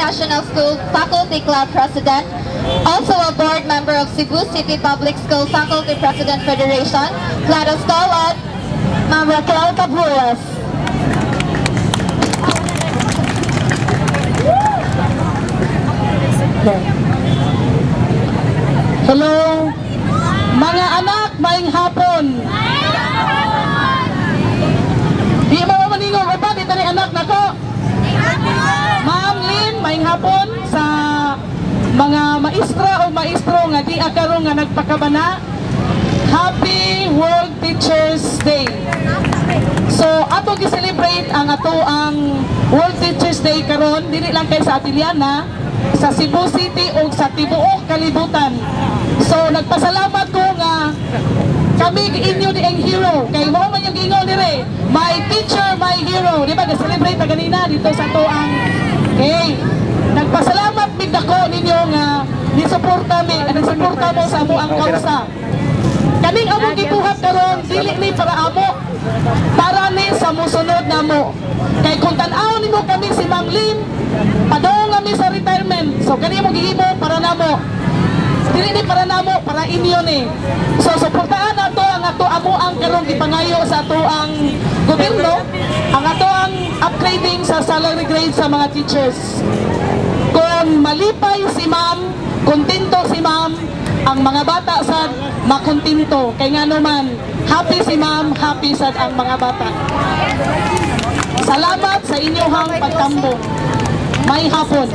International School Faculty Club President, also a board member of Cebu City Public School Faculty President Federation. Let us call on Ma'am Raquel Cabulas. Hello, mga anak, maing hapon. Di mo maningog ba dito ni anak nako? Ma'am Lynn, maing hapon sa mga maestra o maestro nga di akaron nga nagpakabana. Happy World Teachers Day. So ato gi-celebrate ang World Teachers Day karon dili lang kay sa Atiliana, sa Cebu City o sa tibuok kalibutan. So nagpasalamat ko nga kami inyo di ang hero kay mo man yung gingon dire, my teacher, my hero, di ba? Na-celebrate na ganina dito sa tuang nagpasalamat mig dako ninyo nga nisuporta mo sa amo ang kausa. Kaning amo gibuhat karon dili ni para amo, para ni sa musunod namo. Kay kung tan-aw nimo kami si Ma'am Lynn, padong kami sa retirement. So kani mo gihimo para namo. Dili ni para namo, para inyo ni. So suportahan nato ang amo ang karong gipangayo sa ato ang gobyerno, ang ato ang upgrading sa salary grade sa mga teachers. Kung malipay si Ma'am, kontento si Ma'am, ang mga bata sad makontento. Kay nga naman, happy si Ma'am, happy sad ang mga bata. Salamat sa inyong pagtambong. May hapon.